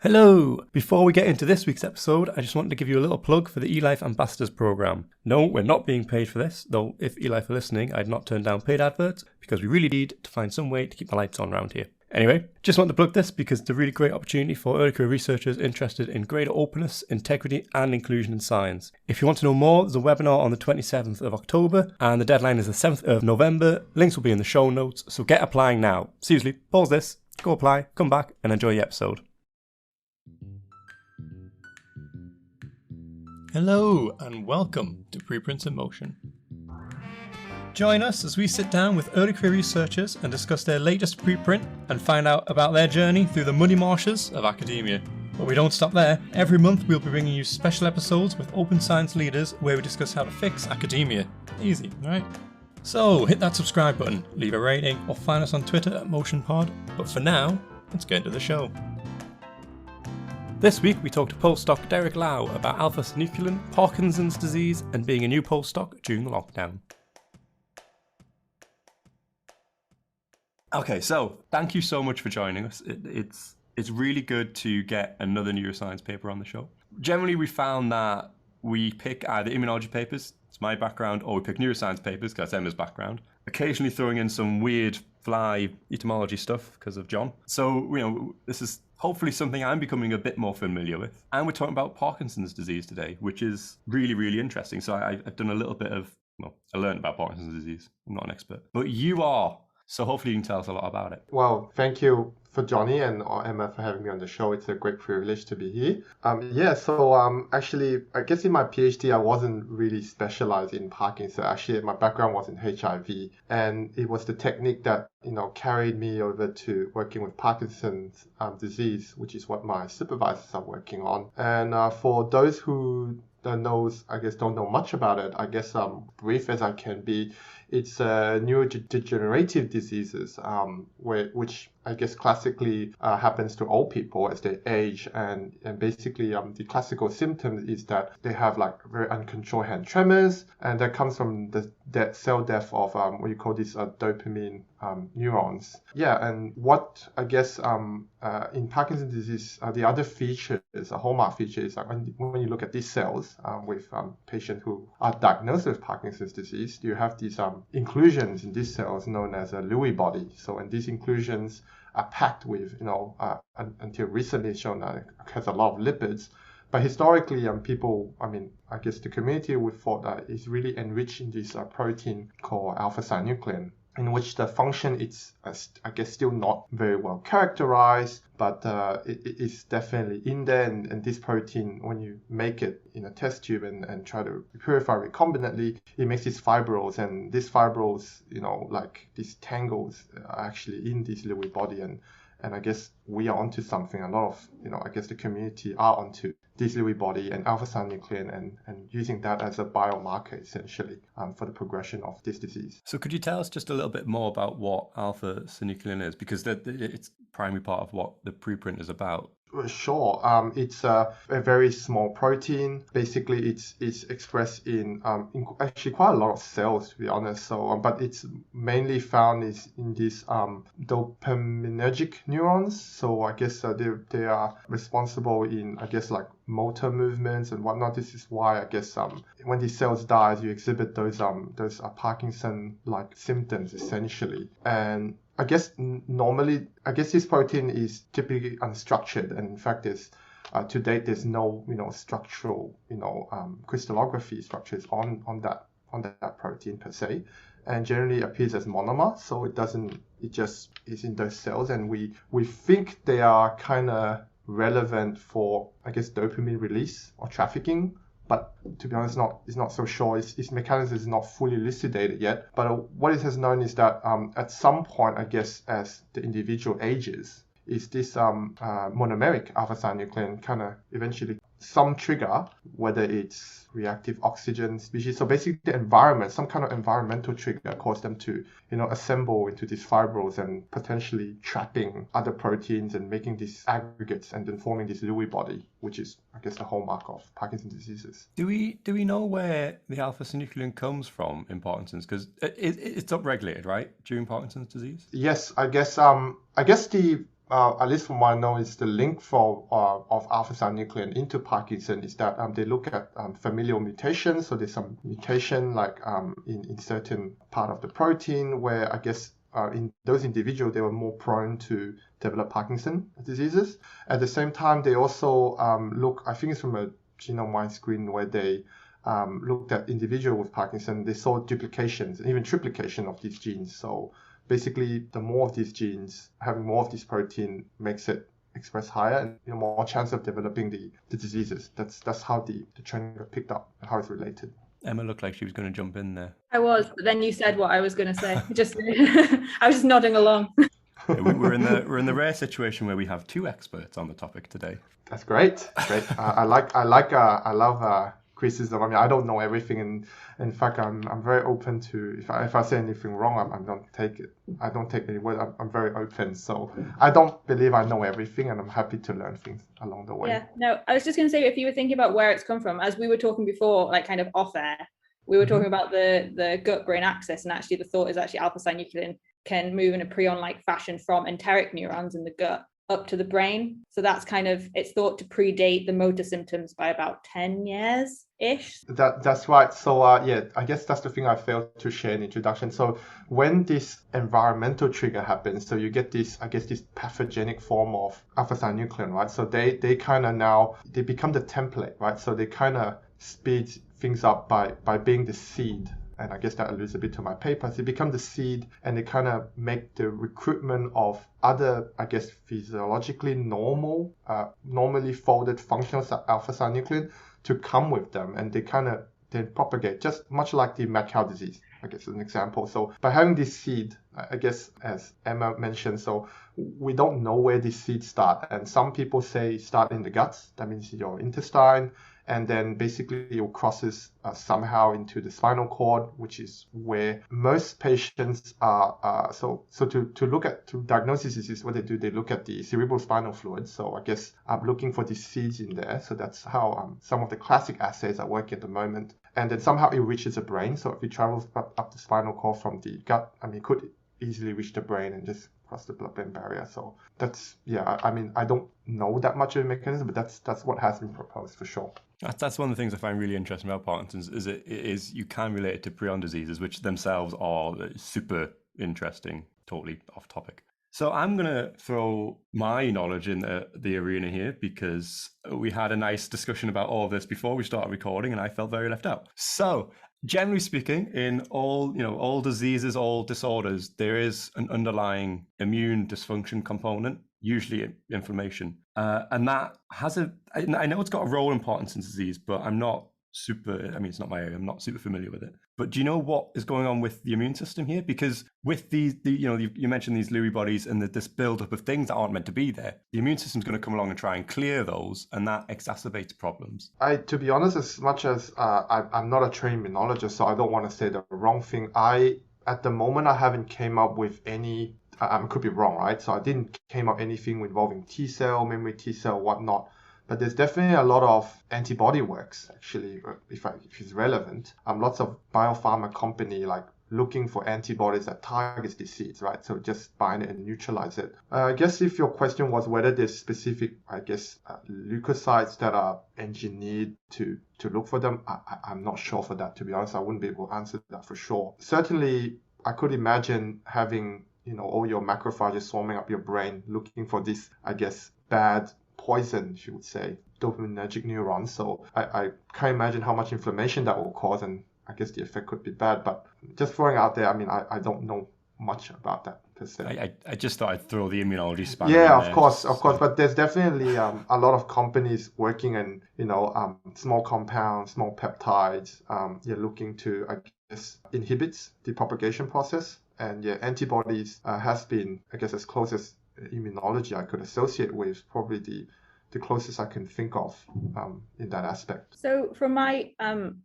Hello! Before we get into this week's episode, I just wanted to give you a little plug for the eLife Ambassadors Programme. No, we're not being paid for this, though if eLife are listening, I'd not turn down paid adverts because we really need to find some way to keep the lights on around here. Anyway, just want to plug this because it's a really great opportunity for early career researchers interested in greater openness, integrity and inclusion in science. If you want to know more, there's a webinar on the 27th of October and the deadline is the 7th of November. Links will be in the show notes, so get applying now. Seriously, pause this, go apply, come back and enjoy the episode. Hello and welcome to Preprints in Motion. Join us as we sit down with early career researchers and discuss their latest preprint and find out about their journey through the muddy marshes of academia. But we don't stop there. Every month we'll be bringing you special episodes with open science leaders where we discuss how to fix academia. Easy, right? So hit that subscribe button, leave a rating or find us on Twitter at MotionPod. But for now, let's get into the show. This week we talked to postdoc Derek Lau about α-synuclein, Parkinson's disease and being a new postdoc during the lockdown. Okay, so thank you so much for joining us. It's really good to get another neuroscience paper on the show. Generally we found that we pick either immunology papers, it's my background, or we pick neuroscience papers, because that's Emma's background. Occasionally throwing in some weird fly etymology stuff because of John. So, this is hopefully something I'm becoming a bit more familiar with. And we're talking about Parkinson's disease today, which is really, really interesting. So I've done a little bit of, I learned about Parkinson's disease. I'm not an expert, but you are. So hopefully you can tell us a lot about it. Well, thank you for Johnny and Emma for having me on the show. It's a great privilege to be here. Actually, I guess in my PhD, I wasn't really specialized in Parkinson's. Actually, my background was in HIV. And it was the technique that, carried me over to working with Parkinson's disease, which is what my supervisors are working on. And for those who don't know much about it, I guess brief as I can be, it's neurodegenerative diseases, which I guess classically happens to old people as they age, and basically the classical symptom is that they have like very uncontrolled hand tremors, and that comes from the cell death of what you call these dopamine neurons. Yeah, and what I guess in Parkinson's disease, the other feature is a hallmark feature is when you look at these cells with patients who are diagnosed with Parkinson's disease, you have these inclusions in these cells known as a Lewy body. So, and these inclusions are packed with, until recently shown that it has a lot of lipids. But historically, I guess the community would thought that it's really enriched in this protein called α-synuclein, in which the function is, I guess, still not very well characterized, but it is definitely in there. And this protein, when you make it in a test tube and try to purify recombinantly, it makes these fibrils. And these fibrils, like these tangles, are actually in this Lewy body. And I guess we are onto something. A lot of, I guess the community are onto this Lewy body and α-synuclein and using that as a biomarker essentially for the progression of this disease. So could you tell us just a little bit more about what α-synuclein is? Because it's a primary part of what the preprint is about. Sure. It's a very small protein. Basically, it's expressed in actually quite a lot of cells, to be honest. So, but it's mainly found in these dopaminergic neurons. So I guess they are responsible in like motor movements and whatnot. This is why I guess when these cells die, you exhibit those Parkinson-like symptoms essentially. And I guess normally, this protein is typically unstructured, and in fact, to date there's no structural crystallography structures on that protein per se, and generally appears as monomer. So it just is in those cells, and we think they are kind of relevant for dopamine release or trafficking. But to be honest, it's not so sure. Its mechanism is not fully elucidated yet. But what it has known is that at some point, I guess, as the individual ages, is this monomeric α-synuclein kind of eventually some trigger, whether it's reactive oxygen species. So basically the environment, some kind of environmental trigger caused them to, assemble into these fibrils and potentially trapping other proteins and making these aggregates and then forming this Lewy body, which is, I guess, the hallmark of Parkinson's diseases. Do we know where the α-synuclein comes from in Parkinson's? Because it's upregulated, right, during Parkinson's disease? Yes, I guess the at least from what I know, is the link for of alpha-synuclein into Parkinson is that they look at familial mutations. So there's some mutation like in certain part of the protein where I guess in those individuals, they were more prone to develop Parkinson diseases. At the same time, they also look, I think it's from a genome-wide screen where they looked at individual with Parkinson. They saw duplications and even triplication of these genes. So basically, the more of these genes, having more of this protein makes it express higher and more chance of developing the diseases. That's how the trend got picked up and how it's related. Emma looked like she was going to jump in there. I was, but then you said what I was going to say. Just I was just nodding along. We're in the rare situation where we have two experts on the topic today. That's great. Great. I love criticism. I mean, I don't know everything, and in fact, I'm very open to if I say anything wrong, I don't take it. I don't take any word. I'm very open, so I don't believe I know everything, and I'm happy to learn things along the way. Yeah. No, I was just going to say, if you were thinking about where it's come from, as we were talking before, like kind of off air, we were talking about the gut-brain axis, and actually the thought is actually alpha-synuclein can move in a prion-like fashion from enteric neurons in the gut up to the brain. So that's kind of, it's thought to predate the motor symptoms by about 10 years-ish. That's right. So yeah, I guess that's the thing I failed to share in the introduction. So when this environmental trigger happens, so you get this, I guess, this pathogenic form of alpha-synuclein, right? So they kind of now, they become the template, right? So they kind of speed things up by being the seed. And I guess that alludes a bit to my papers. They become the seed and they kind of make the recruitment of other, I guess, physiologically normal, normally folded functional alpha-synuclein to come with them. And they kind of then propagate, just much like the mad cow disease, I guess, as an example. So by having this seed, I guess, as Emma mentioned, so we don't know where these seeds start. And some people say start in the guts. That means your intestine. And then basically it crosses somehow into the spinal cord, which is where most patients are. So to look at, to diagnose this disease, what they do, they look at the cerebral spinal fluid. So I guess I'm looking for these seeds in there. So that's how some of the classic assays are working at the moment. And then somehow it reaches the brain. So if it travels up the spinal cord from the gut, I mean, it could easily reach the brain and just cross the blood-brain barrier. So that's, yeah, I mean, I don't know that much of the mechanism, but that's what has been proposed for sure. That's one of the things I find really interesting about Parkinson's is you can relate it to prion diseases, which themselves are super interesting, totally off topic. So I'm going to throw my knowledge in the arena here because we had a nice discussion about all of this before we started recording and I felt very left out. So generally speaking, in all diseases, all disorders, there is an underlying immune dysfunction component, usually inflammation. And that has I know it's got a role in Parkinson's disease, but I'm not it's not my area. I'm not super familiar with it. But do you know what is going on with the immune system here? Because with these, you mentioned these Lewy bodies and this buildup of things that aren't meant to be there, the immune system's going to come along and try and clear those, and that exacerbates problems. To be honest, as much as I'm not a trained immunologist, so I don't want to say the wrong thing. At the moment, I haven't came up with any. I could be wrong, right? So I didn't came up anything involving T cell, memory T cell, whatnot. But there's definitely a lot of antibody works, actually, if it's relevant. Lots of biopharma company like looking for antibodies that targets disease, right? So just bind it and neutralize it. I guess if your question was whether there's specific, leukocytes that are engineered to look for them, I'm not sure for that, to be honest. I wouldn't be able to answer that for sure. Certainly, I could imagine having, all your macrophages swarming up your brain looking for this, I guess, bad poison, you would say, dopaminergic neurons. So I can't imagine how much inflammation that will cause, and I guess the effect could be bad. But just throwing out there, I mean, I don't know much about that per se. I just thought I'd throw the immunology spanner Yeah, in of course. But there's definitely a lot of companies working in, small compounds, small peptides. You're looking to, I guess, inhibits the propagation process. And yeah, antibodies has been, I guess, as close as immunology I could associate with, probably the closest I can think of in that aspect. So from my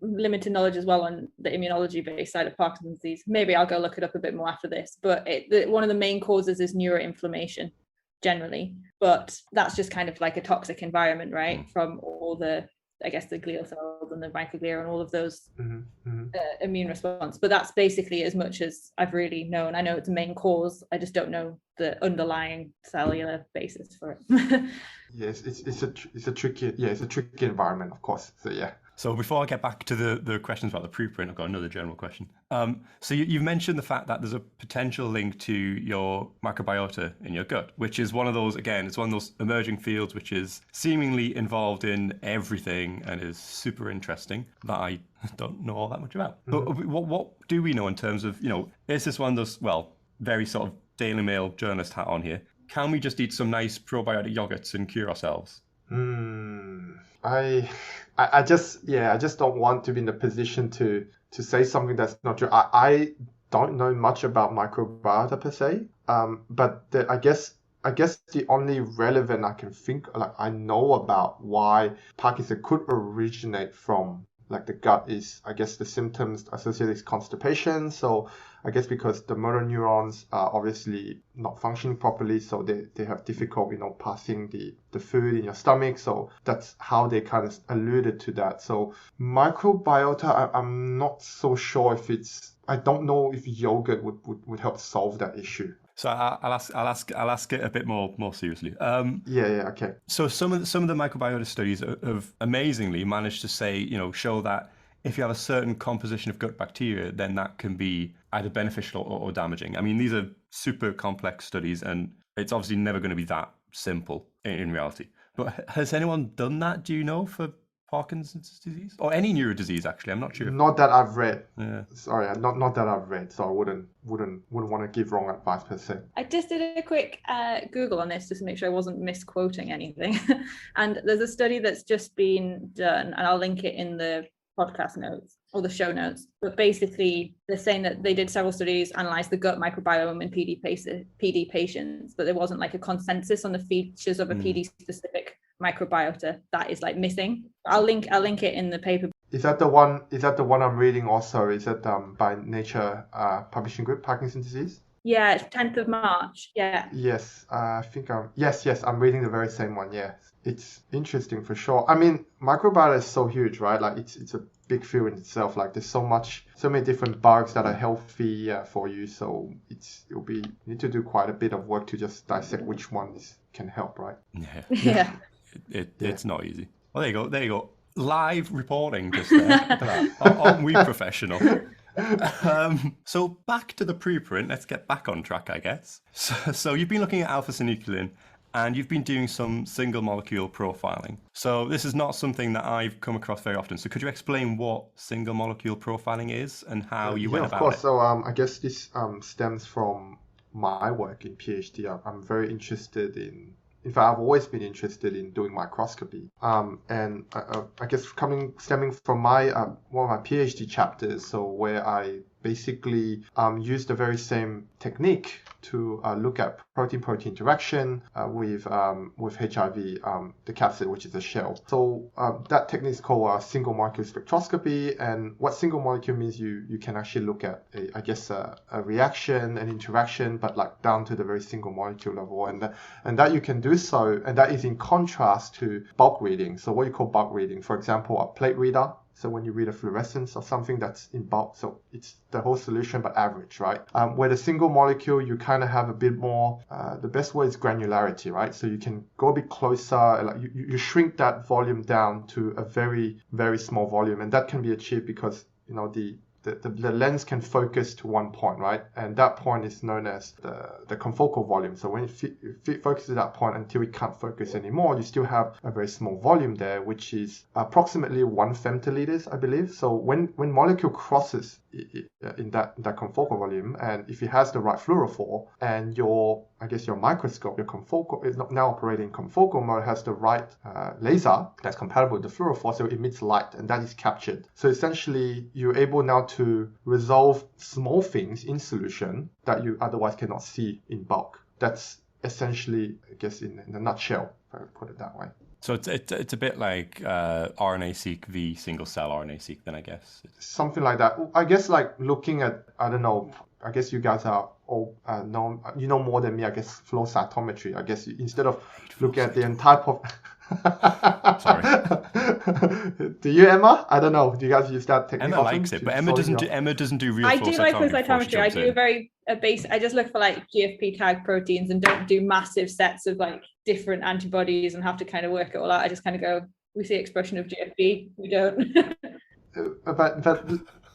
limited knowledge as well on the immunology-based side of Parkinson's disease, maybe I'll go look it up a bit more after this, but one of the main causes is neuroinflammation generally, but that's just kind of like a toxic environment, right? From all the I guess, the glial cells and the microglia and all of those Mm-hmm. immune response. But that's basically as much as I've really known. I know it's a main cause. I just don't know the underlying cellular basis for it. Yes, it's a tricky environment, of course. So yeah. So before I get back to the questions about the preprint, I've got another general question. So you've mentioned the fact that there's a potential link to your microbiota in your gut, which is one of those, again, it's one of those emerging fields which is seemingly involved in everything and is super interesting that I don't know all that much about. Mm-hmm. But what do we know in terms of, is this one of those, well, very sort of Daily Mail journalist hat on here? Can we just eat some nice probiotic yogurts and cure ourselves? I just don't want to be in the position to say something that's not true. I don't know much about microbiota per se. But I guess the only relevant I can think, like I know about why Parkinson could originate from like the gut is, I guess, the symptoms associated with constipation. So I guess because the motor neurons are obviously not functioning properly, so they have difficult, passing the food in your stomach. So that's how they kind of alluded to that. So microbiota, I'm not so sure I don't know if yogurt would help solve that issue. So I'll ask it a bit more seriously. Okay. So some of the microbiota studies have amazingly managed to say, show that if you have a certain composition of gut bacteria, then that can be either beneficial or damaging. I mean, these are super complex studies, and it's obviously never going to be that simple in reality. But has anyone done that? Do you know, for Parkinson's disease or any neurodisease? Actually, I'm not sure. Not that I've read. Yeah. Sorry, not that I've read. So I wouldn't want to give wrong advice per se. I just did a quick Google on this just to make sure I wasn't misquoting anything. And there's a study that's just been done, and I'll link it in the podcast notes or the show notes. But basically, they're saying that they did several studies, analyzed the gut microbiome in PD patients, but there wasn't like a consensus on the features of a PD specific microbiota that is like missing. I'll link it in the paper. Is that the one I'm reading also? Is that by Nature Publishing Group, Parkinson's disease? Yeah, it's 10th of March. Yeah. Yes, I think I'm reading the very same one. Yes, it's interesting for sure. I mean, microbiota is so huge, right? Like it's a big field in itself. Like there's so many different bugs that are healthy for you. So you need to do quite a bit of work to just dissect which ones can help, right? Yeah. It's not easy. Well, there you go. Live reporting just there. Aren't we professional? So back to the preprint. Let's get back on track, I guess. So you've been looking at alpha-synuclein, and you've been doing some single molecule profiling. So this is not something that I've come across very often. So could you explain what single molecule profiling is and how you went about it? Of course. So I guess this stems from my work in PhD. I'm very interested in fact, I've always been interested in doing microscopy. And I guess stemming from my one of my PhD chapters, so where I basically used the very same technique to look at protein-protein interaction with HIV, the capsid, which is a shell. So that technique is called single molecule spectroscopy. And what single molecule means, you can actually look at a reaction, an interaction, but like down to the very single molecule level. And that you can do so, and that is in contrast to bulk reading. So what you call bulk reading, for example, a plate reader. So when you read a fluorescence or something that's in bulk, so it's the whole solution but average, right? Where the single molecule, you kind of have a bit more, the best word is granularity, right? So you can go a bit closer, like you shrink that volume down to a very, very small volume. And that can be achieved because, the lens can focus to one point, right? And that point is known as the confocal volume. So when it focuses at that point until it can't focus anymore, you still have a very small volume there, which is approximately 1 femtoliters, I believe. So when molecule crosses in that confocal volume, and if it has the right fluorophore, and your microscope, your confocal is now operating confocal mode, has the right laser that's compatible with the fluorophore, so it emits light, and that is captured. So essentially, you're able now to resolve small things in solution that you otherwise cannot see in bulk. That's essentially, I guess, in a nutshell, if I would put it that way. So it's a bit like RNA-seq v single-cell RNA-seq then, I guess. Something like that. I guess like looking at, I don't know, I guess you guys are all know more than me, I guess, flow cytometry. I guess instead of looking at the entire Sorry. Do you, Emma? I don't know. Do you guys use that technique? Emma likes it, but Emma doesn't do real I flow do like flow cytometry before she cytometry. I jumps do in. a base. I just look for like GFP tag proteins and don't do massive sets of like different antibodies and have to kind of work it all out. I just kind of go, we see expression of GFP, we don't. But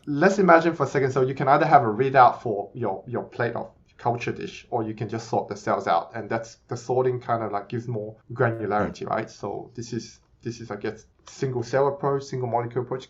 let's imagine for a second. So you can either have a readout for your plate of culture dish, or you can just sort the cells out, and that's the sorting kind of like gives more granularity, right? So this is I guess single cell approach, single molecule approach,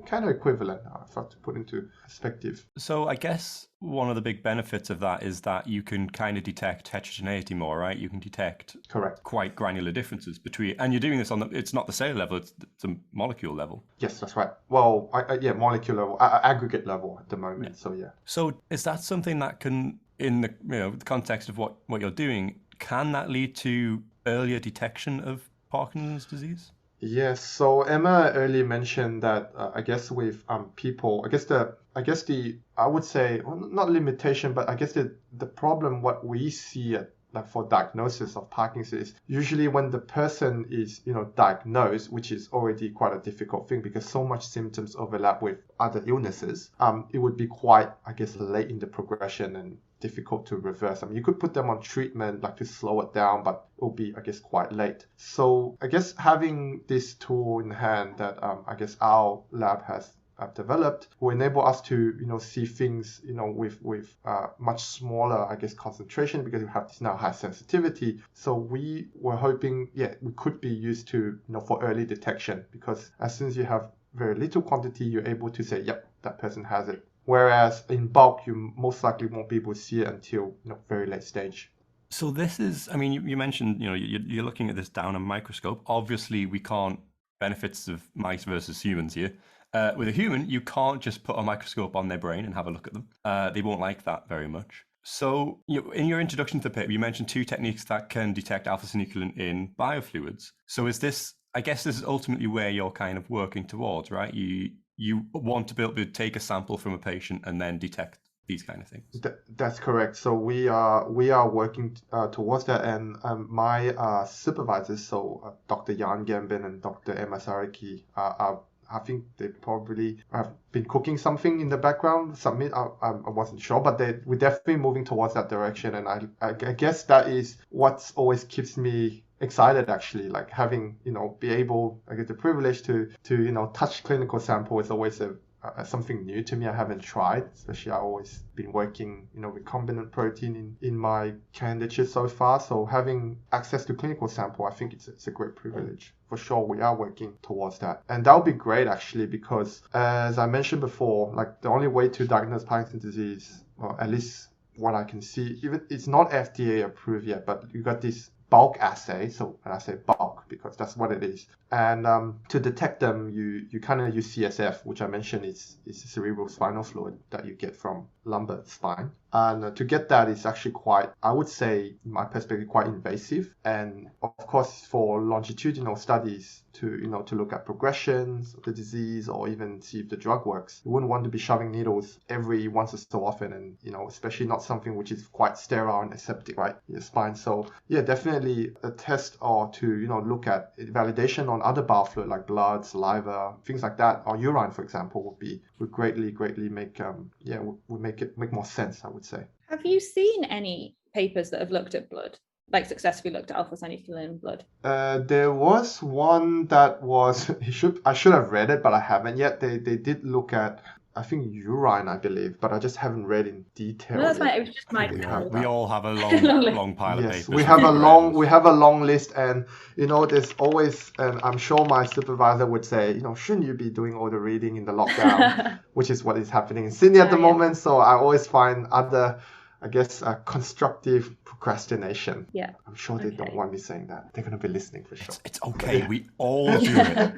kind of equivalent. If I have to put into perspective. So I guess one of the big benefits of that is that you can kind of detect heterogeneity more, right? You can detect correct quite granular differences between, and you're doing this on it's not the cell level, it's the molecule level. Yes, that's right. Well, molecule level, aggregate level at the moment. So yeah. So is that something that can, in the the context of what you're doing, can that lead to earlier detection of Parkinson's disease? Yes, so Emma earlier mentioned that I guess with people, I would say, well, not limitation, but I guess the problem what we see like for diagnosis of Parkinson's is usually when the person is diagnosed, which is already quite a difficult thing because so much symptoms overlap with other illnesses. It would be quite, I guess, late in the progression and difficult to reverse. I mean, you could put them on treatment like to slow it down, but it will be, I guess, quite late. So I guess having this tool in hand that I guess our lab has developed will enable us to see things with much smaller, I guess, concentration because we have this now high sensitivity. So we were hoping we could be used to for early detection, because as soon as you have very little quantity, you're able to say, yep, that person has it. Whereas in bulk, you most likely won't be able to see it until very late stage. So this is, I mean, you mentioned, you're looking at this down a microscope. Obviously, we can't benefits of mice versus humans here. With a human, you can't just put a microscope on their brain and have a look at them. They won't like that very much. So in your introduction to the paper, you mentioned two techniques that can detect alpha-synuclein in biofluids. So I guess this is ultimately where you're kind of working towards, right? You want to be able to take a sample from a patient and then detect these kind of things. That's correct. So we are working towards that, and my supervisors, so Dr. Jan Gambin and Dr. Emma Sariki, I think they probably have been cooking something in the background. I wasn't sure, but we're definitely moving towards that direction, and I guess that is what always keeps me excited, actually, like having be able, I get the privilege to touch clinical sample is always something new to me. I haven't tried, especially I've always been working with recombinant protein in my candidature so far. So having access to clinical sample, I think it's a great privilege. For sure, we are working towards that, and that would be great actually, because as I mentioned before, like the only way to diagnose Parkinson's disease, or at least what I can see, even it's not FDA approved yet, but you got this bulk assay. So when I say bulk, because that's what it is. And to detect them, you kind of use CSF, which I mentioned is cerebral spinal fluid that you get from lumbar spine. And to get that is actually quite, I would say, in my perspective, quite invasive. And of course, for longitudinal studies to look at progressions of the disease or even see if the drug works, you wouldn't want to be shoving needles every once or so often, and especially not something which is quite sterile and aseptic, right, in your spine. So yeah, definitely a test or to look at validation on other biofluid like blood, saliva, things like that, or urine, for example, would greatly make make more sense, I would say. Have you seen any papers that have looked at blood, like successfully looked at alpha-synuclein in blood? There was one that was I should have read it, but I haven't yet. They did look at, I think, urine, I believe, but I just haven't read in detail. No, that's fine. It was just my. We all have a long pile of papers. We have a long list, and there's always, and I'm sure my supervisor would say, shouldn't you be doing all the reading in the lockdown, which is what is happening in Sydney at the moment. So I always find other, I guess, constructive procrastination. Yeah. I'm sure they don't want me saying that. They're going to be listening for sure. It's okay. We all do it.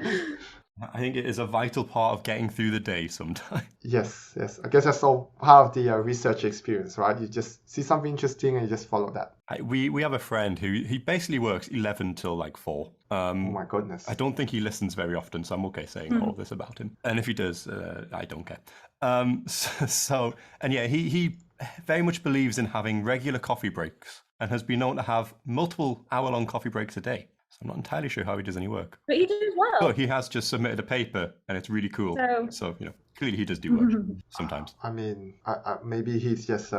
I think it is a vital part of getting through the day sometimes. Yes. I guess that's all part of the research experience, right? You just see something interesting and you just follow that. We have a friend who he basically works 11 till like 4. Oh my goodness. I don't think he listens very often, so I'm okay saying all of this about him. And if he does, I don't care. He very much believes in having regular coffee breaks and has been known to have multiple hour-long coffee breaks a day. I'm not entirely sure how he does any work. But he does well. But he has just submitted a paper, and it's really cool. So clearly he does do work sometimes. I mean, maybe he's just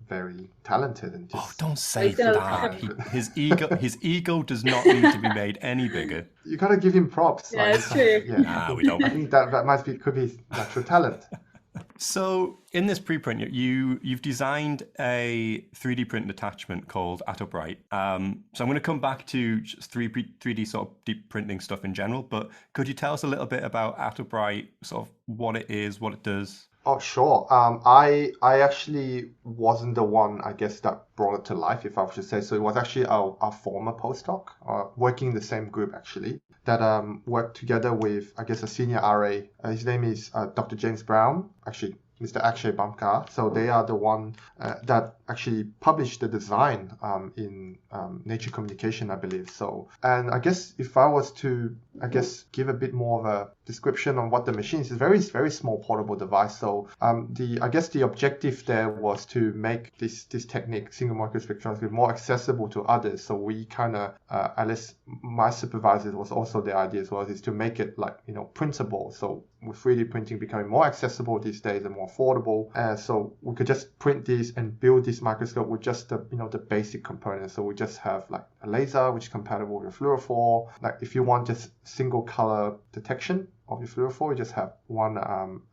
very talented and just... don't say that. His ego does not need to be made any bigger. You gotta give him props. Yeah, it's true. Yeah. Nah, we don't. I think that could be natural talent. So in this preprint, you've designed a 3D print attachment called AtoBright. So I'm going to come back to just 3D sort of deep printing stuff in general, but could you tell us a little bit about AtoBright, sort of what it is, what it does? Oh, sure. I actually wasn't the one, I guess, that brought it to life, if I should say. So it was actually our former postdoc, working in the same group, actually, that worked together with, I guess, a senior RA. His name is Dr. James Brown, actually, Mr. Akshay Bamkar. So they are the one that actually published the design in Nature Communication, I believe. So, and I guess if I was to, give a bit more of a description on what the machine is, it's a very, very small portable device. So the objective there was to make this technique, single molecule spectroscopy, more accessible to others. So we kind of, at least my supervisor was also the idea as well, is to make it like, printable. So with 3D printing becoming more accessible these days and more affordable, so we could just print these and build this microscope with just the the basic components. So we just have like a laser which is compatible with fluorophore. Like if you want just single color detection of your fluorophore, you just have one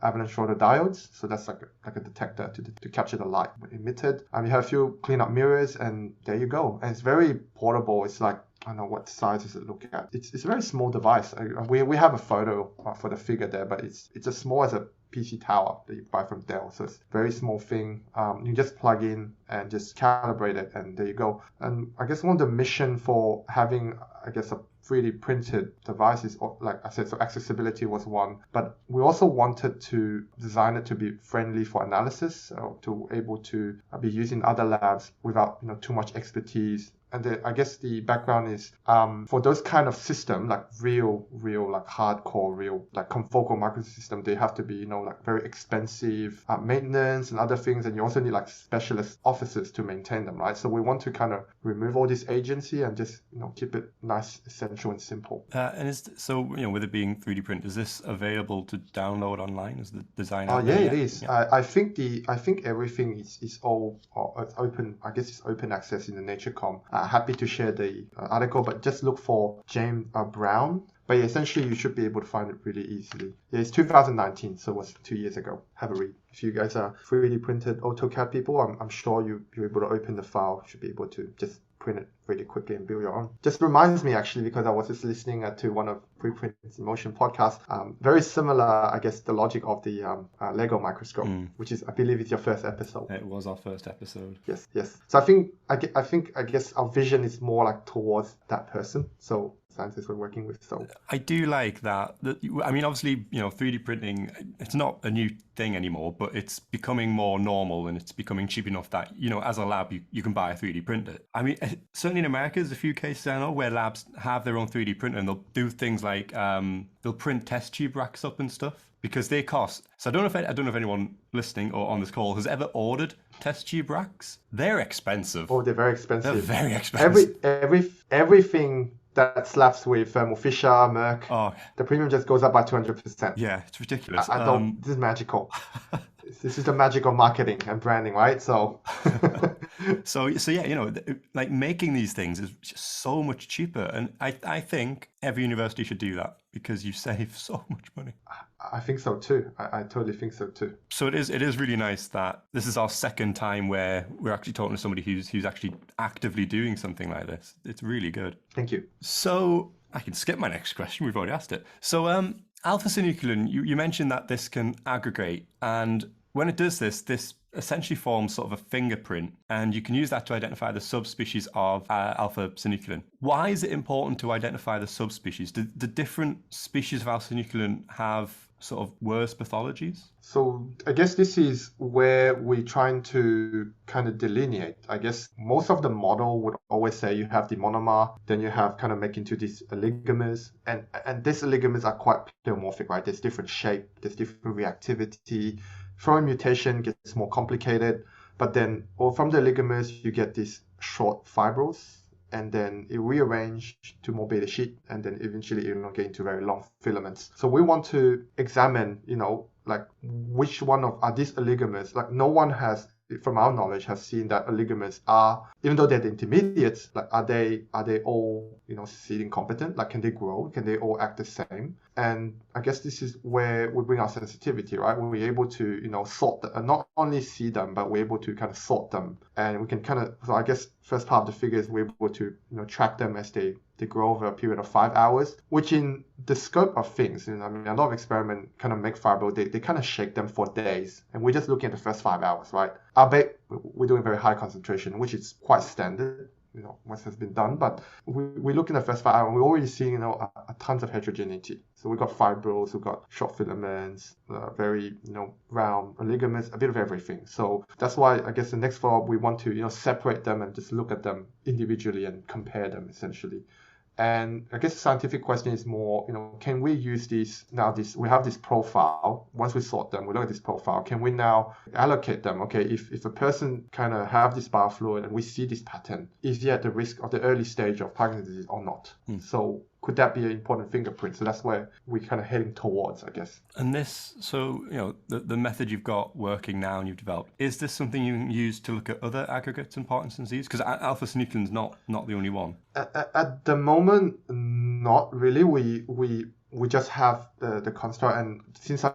avalanche Schroeder diodes. So that's like a detector to capture the light emitted. You have a few clean-up mirrors, and there you go. And it's very portable. It's like, I don't know what size does it look at. It's a very small device. We have a photo for the figure there, but it's as small as a PC tower that you buy from Dell. So it's a very small thing. You just plug in and just calibrate it, and there you go. And I guess one of the mission for having, a 3D printed devices, like I said, so accessibility was one, but we also wanted to design it to be friendly for analysis, to able to be used in other labs without too much expertise. And the background is for those kind of system, like real like hardcore, real like confocal microsystem, they have to be like very expensive maintenance and other things, and you also need like specialist offices to maintain them, right? So we want to kind of remove all this agency and just keep it nice, essential, and simple. And with it being 3D print, is this available to download online? Is the design? It is. Yeah. I think everything is all it's open. I guess it's open access in the NatureCom. Happy to share the article, but just look for James Brown. But yeah, essentially, you should be able to find it really easily. Yeah, it's 2019, so it was 2 years ago. Have a read. If you guys are 3D printed AutoCAD people, I'm sure you're able to open the file. You should be able to just print it really quickly and build your own. Just reminds me, actually, because I was just listening to one of Preprints in Motion podcast. Very similar, I guess, the logic of the Lego microscope, which is, I believe, it's your first episode. It was our first episode. Yes. So I guess our vision is more like towards that person. So scientists we're working with. So I do like that. I mean, obviously, 3D printing, it's not a new thing anymore, but it's becoming more normal, and it's becoming cheap enough that, as a lab, you can buy a 3D printer. I mean, certainly in America, there's a few cases I know where labs have their own 3D printer, and they'll do things like they'll print test tube racks up and stuff because they cost. So I don't know if anyone listening or on this call has ever ordered test tube racks. They're expensive. Oh, they're very expensive. They're very expensive. Everything that slaps with Thermo Fisher, Merck, the premium just goes up by 200%. Yeah, it's ridiculous. This is magical. This is the magic of marketing and branding, right? So, so yeah, like making these things is just so much cheaper, and I think every university should do that because you save so much money. I think so too. I totally think so too. So it is really nice that this is our second time where we're actually talking to somebody who's actually actively doing something like this. It's really good. Thank you. So I can skip my next question. We've already asked it. So α-synuclein, you mentioned that this can aggregate, and when it does this essentially forms sort of a fingerprint, and you can use that to identify the subspecies of α-synuclein. Why is it important to identify the subspecies? Do the different species of α-synuclein have sort of worse pathologies? So I guess this is where we're trying to kind of delineate. I guess most of the model would always say you have the monomer, then you have kind of make into these oligomers, and these oligomers are quite pleomorphic, right? There's different shape, there's different reactivity. Throwing mutation gets more complicated, but then from the oligomers you get these short fibrils, and then it rearrange to more beta sheet, and then eventually elongate into very long filaments. So we want to examine, like which one of are these oligomers? Like no one has, from our knowledge, has seen that oligomers are, even though they're the intermediates, like are they all seeding competent? Like can they grow? Can they all act the same? And I guess this is where we bring our sensitivity, right? When we're able to sort them, not only see them, but we're able to kind of sort them, and we can kind of. So I guess first part of the figure is we're able to track them as they grow over a period of 5 hours, which in the scope of things, a lot of experiments kind of make fibro, they kind of shake them for days, and we're just looking at the first 5 hours, right? I bet we're doing very high concentration, which is quite standard, once has been done, but we look in the first 5 hours, and we're already seeing, a tons of heterogeneity. So we've got fibrils, we've got short filaments, very, round oligomers, a bit of everything. So that's why I guess the next follow-up, we want to, separate them and just look at them individually and compare them essentially. And I guess the scientific question is more, can we use these now? We have this profile. Once we sort them, we look at this profile. Can we now allocate them? Okay, if a person kind of have this biofluid and we see this pattern, is he at the risk of the early stage of Parkinson's disease or not? So could that be an important fingerprint? So that's where we're kind of heading towards, I guess. And this, so, the method you've got working now and you've developed, is this something you can use to look at other aggregates in Parkinson's disease? Because alpha-synuclein's not the only one. At the moment, not really. We just have the construct, and since I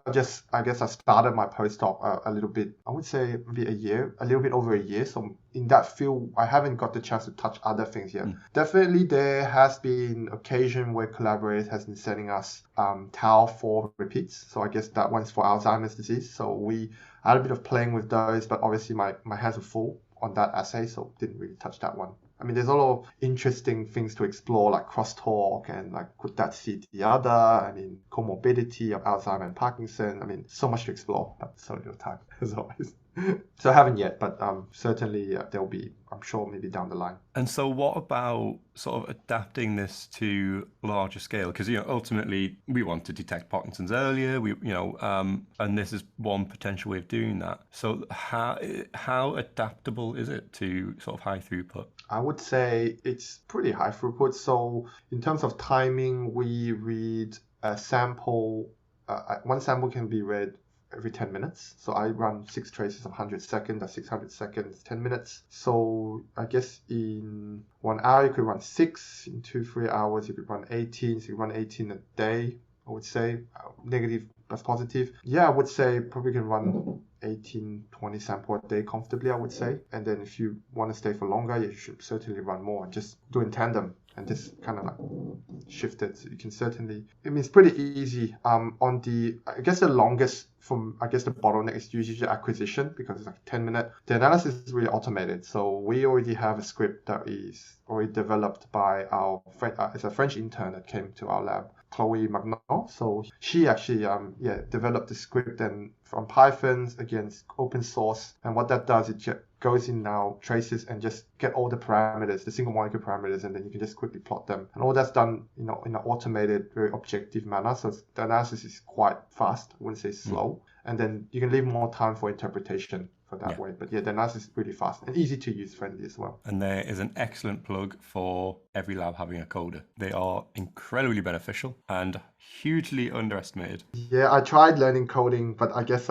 started my postdoc a little bit, I would say maybe a little bit over a year. So in that field, I haven't got the chance to touch other things yet. Definitely, there has been occasion where collaborators has been sending us tau-4 repeats. So I guess that one's for Alzheimer's disease. So we had a bit of playing with those, but obviously my hands were full on that assay, so didn't really touch that one. There's a lot of interesting things to explore, like crosstalk and like could that seed the other? Comorbidity of Alzheimer's and Parkinson. So much to explore, but so little time as always. So I haven't yet, but certainly there'll be, I'm sure, maybe down the line. And so what about sort of adapting this to larger scale? Because, ultimately we want to detect Parkinson's earlier, and this is one potential way of doing that. So how adaptable is it to sort of high throughput? I would say it's pretty high throughput. So in terms of timing, we read a sample, one sample can be read every 10 minutes. So I run 6 traces of 100 seconds, that's 600 seconds, 10 minutes. So I guess in 1 hour, you could run 6. In 2-3 hours, you could run 18. So you run 18 a day, I would say. Negative plus positive. Yeah, I would say probably can run 18, 20 sample a day comfortably, I would say. And then if you want to stay for longer, you should certainly run more and just do in tandem and just kind of like shift it. So you can certainly, it's pretty easy. I guess the longest the bottleneck is usually acquisition because it's like 10 minutes. The analysis is really automated. So we already have a script that is already developed by it's a French intern that came to our lab, Chloe Magnon. So she actually developed the script and from Python against open source. And what that does, it goes in now, traces and just get all the parameters, the single molecule parameters, and then you can just quickly plot them. And all that's done, in an automated, very objective manner. So the analysis is quite fast. I wouldn't say slow. And then you can leave more time for interpretation for that way. But the analysis is really fast and easy to use, friendly as well. And there is an excellent plug for every lab having a coder. They are incredibly beneficial and hugely underestimated. Yeah, I tried learning coding, but I guess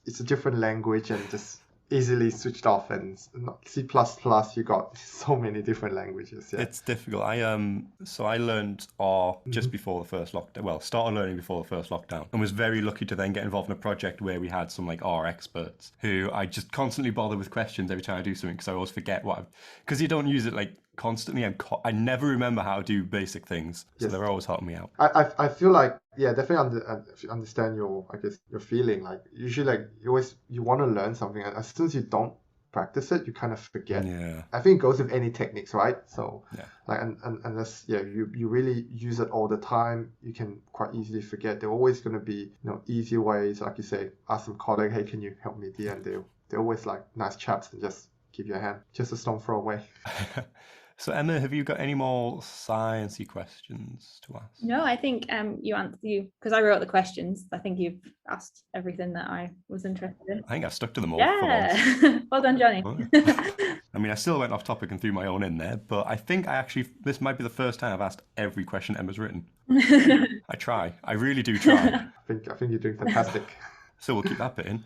it's a different language and just easily switched off. And C++, you got so many different languages. Yeah. It's difficult. I learned R just before the first lockdown. Well, started learning before the first lockdown, and was very lucky to then get involved in a project where we had some like R experts who I just constantly bother with questions every time I do something because I always forget because you don't use it like constantly. I never remember how to do basic things, so they're always helping me out. I feel like definitely understand your feeling. Like usually, like you want to learn something, and as soon as you don't practice it, you kind of forget. Yeah. I think it goes with any techniques, right? So like unless you really use it all the time, you can quite easily forget. There are always going to be easier ways, like you say, ask some colleague, hey, can you help me there? And they're always like nice chaps and just give you a hand, just a stone throw away. So Emma, have you got any more sciencey questions to ask? No, I think you answered because I wrote the questions. I think you've asked everything that I was interested in. I think I've stuck to them all for once. Yeah, well done, Johnny. I mean, I still went off topic and threw my own in there, but I think this might be the first time I've asked every question Emma's written. I try. I really do try. I think you're doing fantastic. So we'll keep that bit in.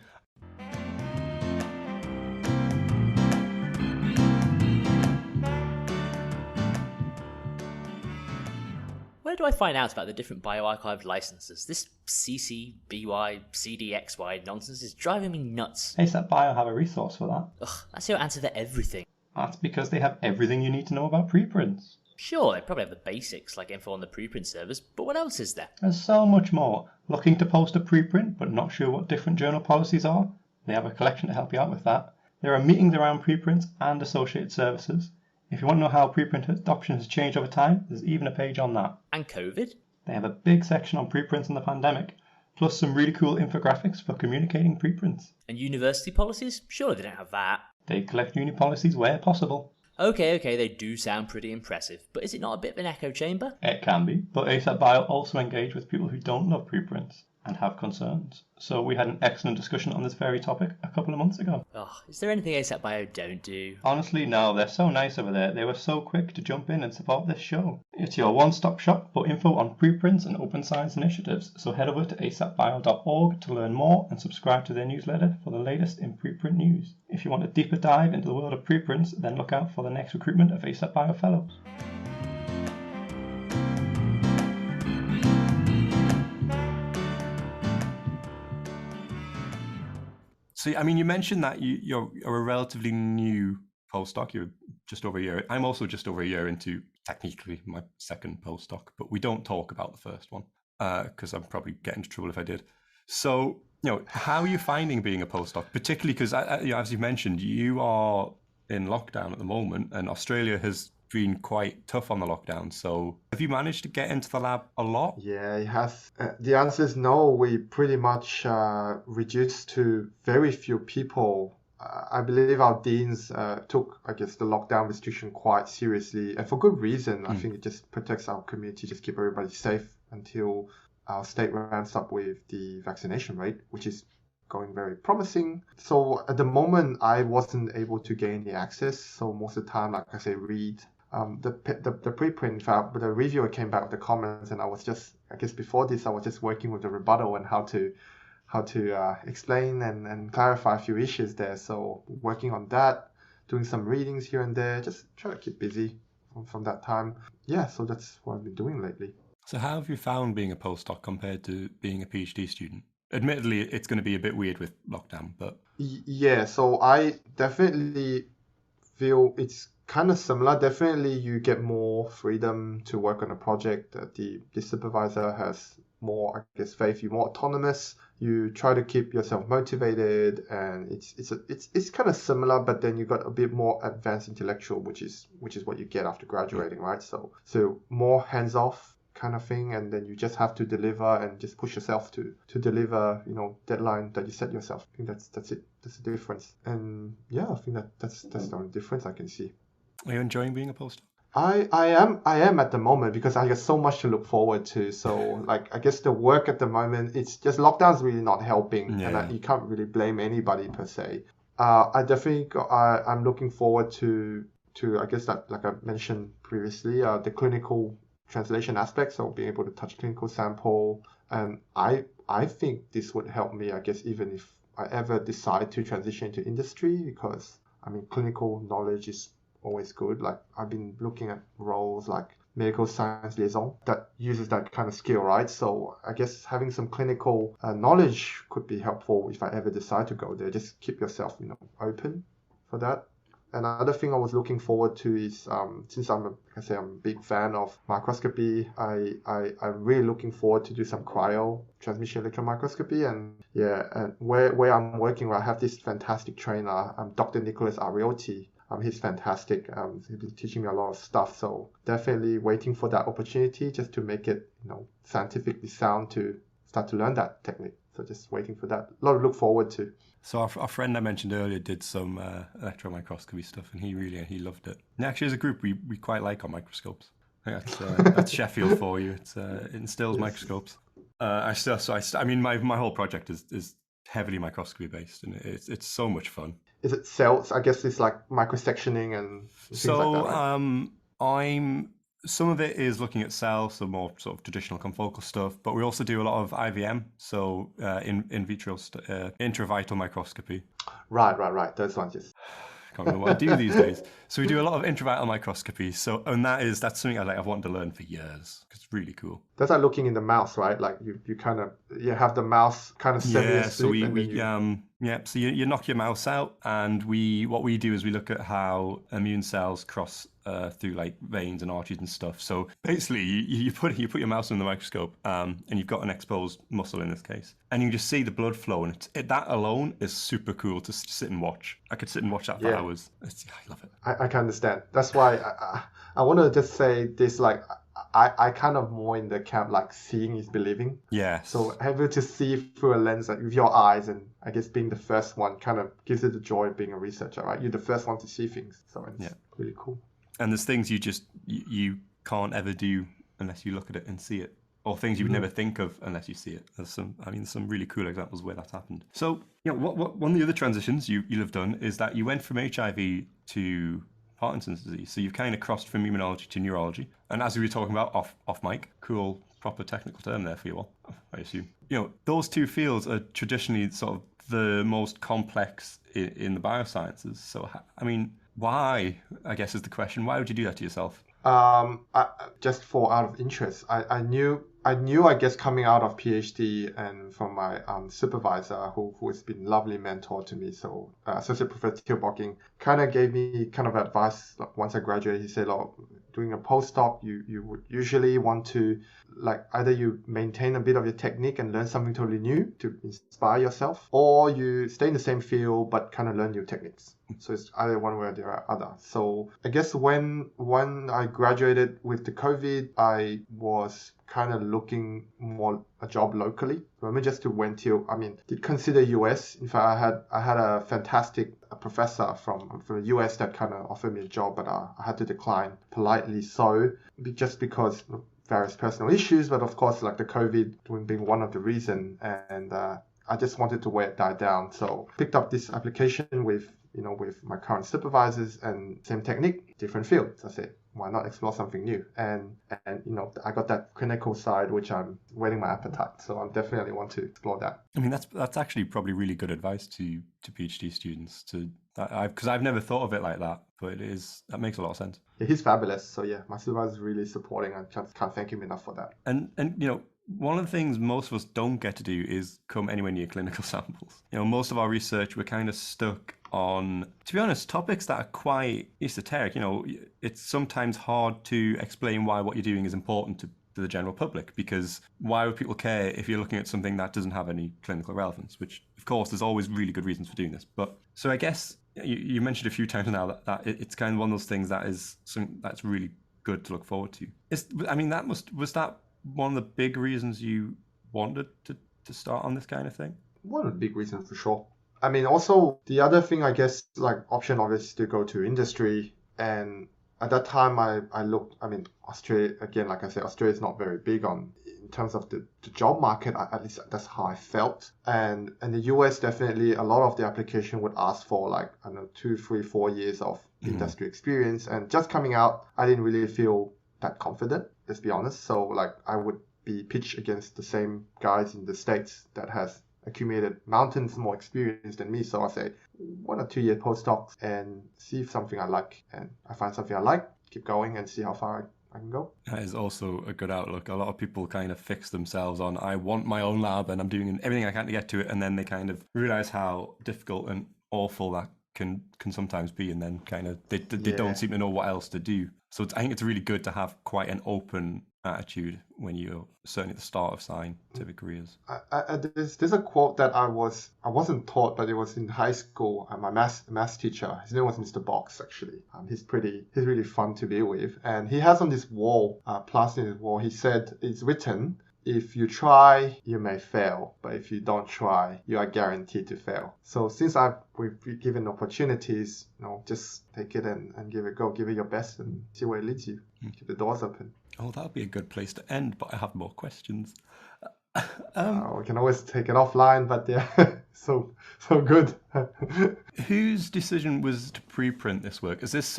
Where do I find out about the different bioarchive licenses? This CC, BY, CDXY nonsense is driving me nuts. ASAP Bio have a resource for that. Ugh, that's your answer for everything. That's because they have everything you need to know about preprints. Sure, they probably have the basics, like info on the preprint servers, but what else is there? There's so much more. Looking to post a preprint but not sure what different journal policies are? They have a collection to help you out with that. There are meetings around preprints and associated services. If you want to know how preprint adoption has changed over time, there's even a page on that. And COVID? They have a big section on preprints and the pandemic, plus some really cool infographics for communicating preprints. And university policies? Surely they don't have that. They collect uni policies where possible. Okay, they do sound pretty impressive, but is it not a bit of an echo chamber? It can be, but ASAP Bio also engage with people who don't love preprints and have concerns. So we had an excellent discussion on this very topic a couple of months ago. Oh, is there anything ASAP Bio don't do? Honestly, no, they're so nice over there. They were so quick to jump in and support this show. It's your one-stop shop for info on preprints and open science initiatives, so head over to asapbio.org to learn more and subscribe to their newsletter for the latest in preprint news. If you want a deeper dive into the world of preprints, then look out for the next recruitment of ASAP Bio Fellows. So, I mean, you mentioned that you're a relatively new postdoc. You're just over a year. I'm also just over a year into technically my second postdoc, but we don't talk about the first one because I'd probably get into trouble if I did. So, how are you finding being a postdoc, particularly because, as you mentioned, you are in lockdown at the moment, and Australia has been quite tough on the lockdown. So have you managed to get into the lab a lot? Yeah, it has. The answer is no. We pretty much reduced to very few people. I believe our deans took, the lockdown restriction quite seriously, and for good reason. I think it just protects our community, just keep everybody safe until our state ramps up with the vaccination rate, which is going very promising. So at the moment, I wasn't able to gain the access. So most of the time, like I say, read the preprint, the reviewer came back with the comments, and I was just, before this, I was just working with the rebuttal and how to explain and clarify a few issues there. So working on that, doing some readings here and there, just try to keep busy from that time. Yeah, so that's what I've been doing lately. So how have you found being a postdoc compared to being a PhD student? Admittedly, it's going to be a bit weird with lockdown, but... Yeah, so I definitely feel it's kind of similar. Definitely you get more freedom to work on a project. The supervisor has more, faith. You're more autonomous. You try to keep yourself motivated, and it's kind of similar, but then you got a bit more advanced intellectual, which is what you get after graduating, right? So more hands-off kind of thing, and then you just have to deliver and just push yourself to deliver, deadline that you set yourself. I think that's it. That's the difference. And yeah, I think that's the only difference I can see. Are you enjoying being a postdoc? I am at the moment, because I got so much to look forward to. So the work at the moment, it's just lockdown's really not helping, and you can't really blame anybody per se. I definitely I'm looking forward to like I mentioned previously, the clinical translation aspect, so being able to touch clinical sample, and I think this would help me, even if I ever decide to transition into industry, because clinical knowledge is always good. Like I've been looking at roles like medical science liaison that uses that kind of skill, right? So having some clinical knowledge could be helpful if I ever decide to go there. Just keep yourself open for that. Another thing I was looking forward to is, since I'm a big fan of microscopy, I'm really looking forward to do some cryo transmission electron microscopy. And where I'm working, I have this fantastic trainer, Dr. Nicholas Ariotti. He's fantastic. He's been teaching me a lot of stuff. So definitely waiting for that opportunity just to make it, scientifically sound, to start to learn that technique So just waiting for that. A lot to look forward to. So our friend I mentioned earlier did some electron microscopy stuff, and he loved it. And actually, as a group, we quite like our microscopes. That's Sheffield for you. It instills microscopes. I mean, my whole project is heavily microscopy based, and it's so much fun. Is it cells? I guess it's like microsectioning and things like that, right? Some of it is looking at cells, so more sort of traditional confocal stuff, but we also do a lot of IVM, so in vitro intravital microscopy. Right. Those ones, yes. Can't remember what I do these days. So we do a lot of intravital microscopy. And that's something I've wanted to learn for years. It's really cool. That's like looking in the mouse, right? Like you kind of have the mouse kind of semi-asleep. So you knock your mouse out, and what we do is we look at how immune cells cross through like veins and arteries and stuff. So basically, you put your mouse in the microscope, and you've got an exposed muscle in this case, and you just see the blood flow, and that alone is super cool to sit and watch. I could sit and watch that for hours. I love it. I can understand. That's why I want to just say this, like, I kind of more in the camp like seeing is believing. Yeah. So able to see through a lens like, with your eyes, and I guess being the first one kind of gives you the joy of being a researcher, right? You're the first one to see things, so it's really cool. And there's things you can't ever do unless you look at it and see it, or things you would never think of unless you see it. There's some really cool examples where that's happened. So what one of the other transitions you'll have done is that you went from HIV to Parkinson's disease. So you've kind of crossed from immunology to neurology. And as we were talking about off mic, cool, proper technical term there for you all, I assume. Those two fields are traditionally sort of the most complex in the biosciences. So, I mean, why, I guess is the question, why would you do that to yourself? Just for out of interest, I knew, I guess, coming out of PhD and from my supervisor, who has been a lovely mentor to me. So Associate Professor Tilbocking kind of gave me kind of advice. Like, once I graduated, he said, doing a postdoc, you would usually want to, like, either you maintain a bit of your technique and learn something totally new to inspire yourself, or you stay in the same field but kind of learn new techniques. So it's either one way or the other. So I guess when I graduated with the COVID, I was kind of looking more a job locally. So I just went to, did consider US. In fact, I had a fantastic professor from the US that kind of offered me a job, but I had to decline politely. So just because of various personal issues, but of course, like the COVID being one of the reason, and I just wanted to wait it die down. So picked up this application with my current supervisors, and same technique, different fields. I said, why not explore something new? And I got that clinical side, which I'm whetting my appetite. So I definitely want to explore that. I mean, that's actually probably really good advice to PhD students, because I've never thought of it like that, but that makes a lot of sense. Yeah, he's fabulous. So yeah, my supervisor is really supporting. I just can't thank him enough for that. And one of the things most of us don't get to do is come anywhere near clinical samples. Most of our research, we're kind of stuck on, to be honest, topics that are quite esoteric. It's sometimes hard to explain why what you're doing is important to the general public, because why would people care if you're looking at something that doesn't have any clinical relevance, which, of course, there's always really good reasons for doing this. But so I guess you mentioned a few times now that it's kind of one of those things that is something that's really good to look forward to. Was that one of the big reasons you wanted to start on this kind of thing? One of the big reasons for sure. Also the other thing, I guess, like option obviously to go to industry. And at that time I looked, Australia, again, like I said, Australia is not very big in terms of the job market, at least that's how I felt. And the US, definitely a lot of the application would ask for 2, 3, 4 years of industry experience. And just coming out, I didn't really feel that confident, let's be honest. So I would be pitched against the same guys in the States that has accumulated mountains more experience than me. So I say 1 or 2 year postdocs and see if something I like, and I find something I like, keep going and see how far I can go. That is also a good outlook. A lot of people kind of fix themselves on, I want my own lab and I'm doing everything I can to get to it, and then they kind of realize how difficult and awful that can sometimes be, and then kind of they don't seem to know what else to do. So I think it's really good to have quite an open attitude when you're certainly at the start of scientific careers. There's a quote that I wasn't taught, but it was in high school. My math teacher, his name was Mr. Box, actually. He's really fun to be with, and he has on this wall, plastered in his wall. He said it's written, if you try, you may fail, but if you don't try, you are guaranteed to fail. So since we've been given opportunities, just take it and give it a go, give it your best and see where it leads you. Keep the doors open. Oh, that'd be a good place to end, but I have more questions. We can always take it offline, but yeah, so good. Whose decision was to preprint this work? Is this,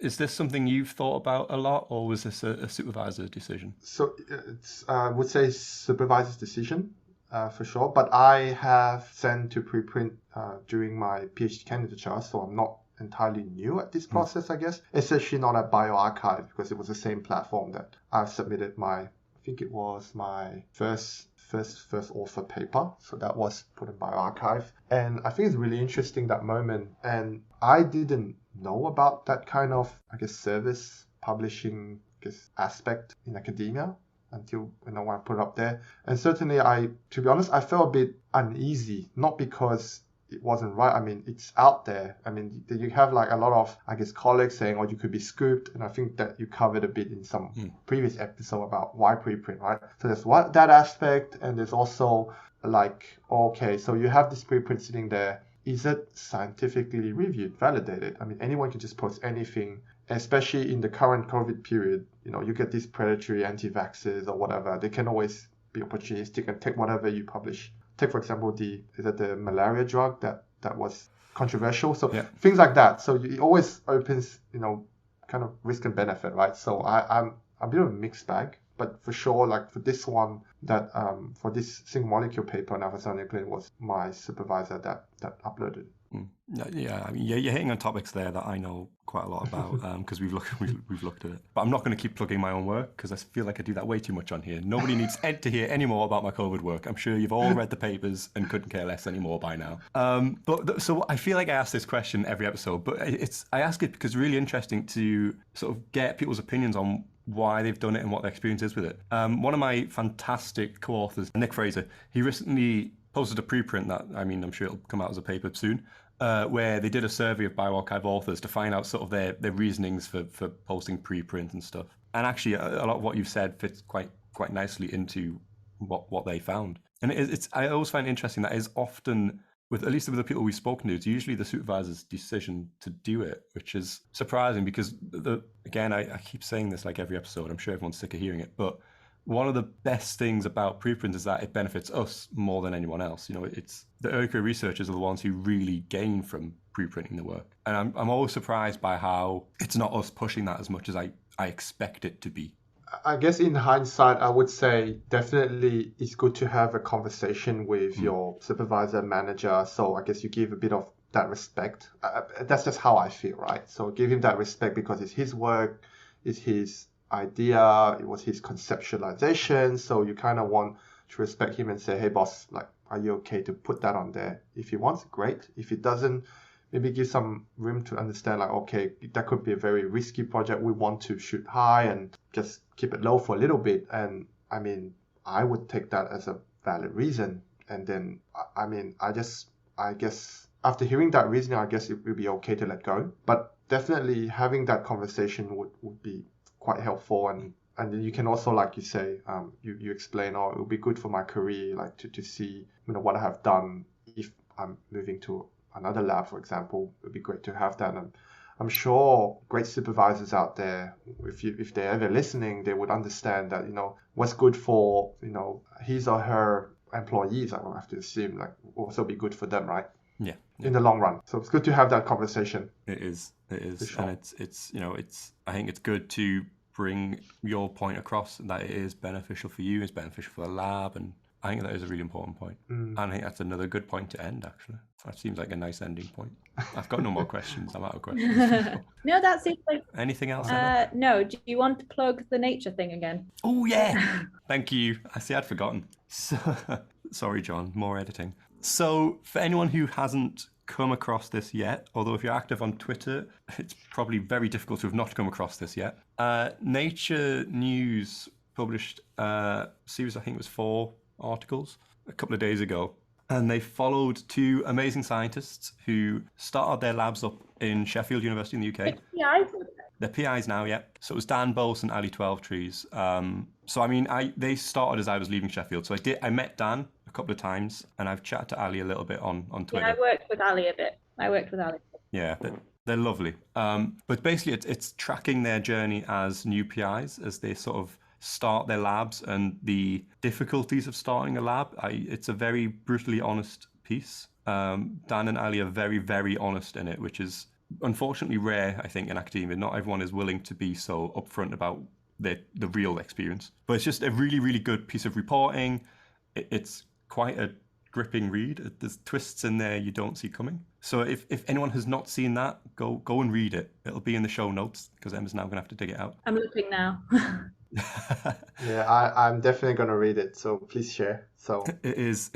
is this something you've thought about a lot, or was this a supervisor's decision? So it's, I would say supervisor's decision, for sure. But I have sent to preprint during my PhD candidature, so I'm not entirely new at this process, I guess. It's actually not at bioRxiv because it was the same platform that I've submitted I think it was my first author paper. So that was put in bioRxiv. And I think it's really interesting, that moment. And I didn't know about that kind of, service publishing, aspect in academia until, when I put it up there. And certainly to be honest, I felt a bit uneasy, not because it wasn't right. I mean, it's out there. I mean, you have like a lot of, colleagues saying, you could be scooped. And I think that you covered a bit in some previous episode about why preprint, right? So there's that aspect. And there's also okay, so you have this preprint sitting there. Is it scientifically reviewed, validated? I mean, anyone can just post anything, especially in the current COVID period. You get these predatory anti-vaxxers or whatever. They can always be opportunistic and take whatever you publish. Take, for example, the malaria drug that was controversial. So things like that. So it always opens, kind of risk and benefit, right? So I'm a bit of a mixed bag. But for sure, for this one, that for this single molecule paper on α-synuc was my supervisor that uploaded. Yeah, I mean, you're hitting on topics there that I know quite a lot about because we've looked at it. But I'm not going to keep plugging my own work because I feel like I do that way too much on here. Nobody needs to hear any more about my COVID work. I'm sure you've all read the papers and couldn't care less anymore by now. So I feel like I ask this question every episode, but I ask it because it's really interesting to sort of get people's opinions on why they've done it and what their experience is with it. One of my fantastic co-authors, Nick Fraser, he recently posted a preprint that, I'm sure it'll come out as a paper soon, where they did a survey of bioRxiv authors to find out sort of their reasonings for posting preprint and stuff. And actually, a lot of what you've said fits quite nicely into what they found. And I always find it interesting that is often, at least with the people we've spoken to, it's usually the supervisor's decision to do it, which is surprising because, again, I keep saying this like every episode. I'm sure everyone's sick of hearing it, but one of the best things about preprint is that it benefits us more than anyone else. It's the early career researchers are the ones who really gain from preprinting the work. And I'm always surprised by how it's not us pushing that as much as I expect it to be. I guess in hindsight, I would say definitely it's good to have a conversation with your supervisor, manager. So I guess you give a bit of that respect. That's just how I feel, right? So give him that respect because it's his work, it's his idea, it was his conceptualization. So you kind of want to respect him and say, hey, boss, are you okay to put that on there? If he wants, great. If he doesn't, maybe give some room to understand, okay, that could be a very risky project. We want to shoot high and just keep it low for a little bit. And I mean, I would take that as a valid reason. And then, I guess after hearing that reasoning, I guess it would be okay to let go. But definitely having that conversation would be quite helpful. And then you can also, like you say, you explain, it would be good for my career, to see, what I have done if I'm moving to another lab, for example. It would be great to have that. And I'm sure great supervisors out there, if they're ever listening, they would understand that, what's good for, his or her employees, I will have to assume, will also be good for them, right? Yeah. In the long run. So it's good to have that conversation. It is. Sure. And it's I think it's good to bring your point across that it is beneficial for you, it's beneficial for the lab, and I think that is a really important point. And I think that's another good point to end, actually. That seems like a nice ending point. I've got no more questions. I'm out of questions. No, that seems like... Anything else? No. Do you want to plug the nature thing again? Oh, yeah. Thank you. I see I'd forgotten. Sorry, John. More editing. So for anyone who hasn't come across this yet, although if you're active on Twitter, it's probably very difficult to have not come across this yet. Nature News published a series, I think it was 4 articles a couple of days ago, and they followed 2 amazing scientists who started their labs up in Sheffield University in the UK. Yeah, They're PIs now, yeah. So it was Dan Bowles and Ali 12 Trees. So I mean, they started as I was leaving Sheffield. So I met Dan a couple of times, and I've chatted to Ali a little bit on Twitter. Yeah, I worked with Ali a bit. Yeah, they're lovely. But basically, it's tracking their journey as new PIs as they sort of start their labs and the difficulties of starting a lab. It's a very brutally honest piece. Dan and Ali are very, very honest in it, which is unfortunately rare, I think, in academia. Not everyone is willing to be so upfront about the real experience. But it's just a really, really good piece of reporting. It's quite a gripping read. There's twists in there you don't see coming. So if anyone has not seen that, go and read it. It'll be in the show notes because Emma's now going to have to dig it out. I'm looking now. Yeah, I'm definitely going to read it. So please share. So it is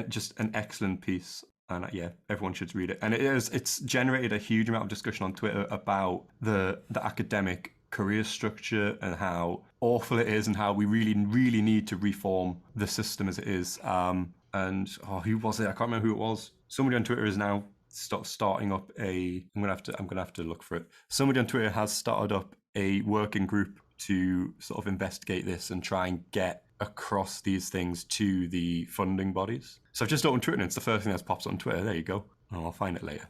just an excellent piece. And yeah, everyone should read it. And it's generated a huge amount of discussion on Twitter about the academic career structure and how awful it is and how we really, really need to reform the system as it is. And who was it? I can't remember who it was. Somebody on Twitter is now starting up I'm gonna have to look for it. Somebody on Twitter has started up a working group to sort of investigate this and try and get across these things to the funding bodies. So I've just opened Twitter and it's the first thing that pops on Twitter. There you go. I'll find it later.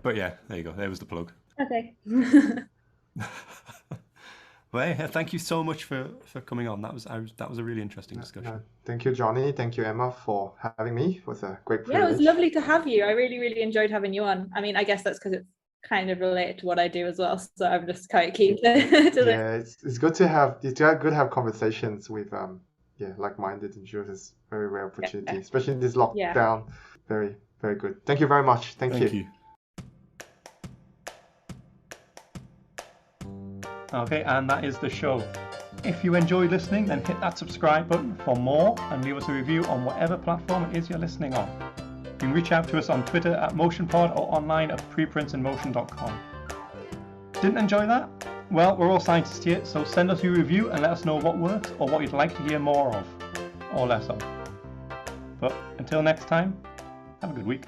But yeah, there you go. There was the plug. Okay. Well, hey, thank you so much for coming on. That was a really interesting discussion. Thank you, Johnny. Thank you, Emma, for having me. It was a great privilege. Yeah, it was lovely to have you. I really, really enjoyed having you on. I mean, I guess that's because it's kind of related to what I do as well. So I'm just quite keen to yeah, it's good to have conversations with like-minded individuals. It's a very rare opportunity, especially in this lockdown. Yeah. Very, very good. Thank you very much. Thank you. Okay, and that is the show. If you enjoyed listening, then hit that subscribe button for more and leave us a review on whatever platform it is you're listening on. You can reach out to us on Twitter at MotionPod or online at preprintsandmotion.com. Didn't enjoy that? Well, we're all scientists here, so send us your review and let us know what works or what you'd like to hear more of, or less of. But until next time, have a good week.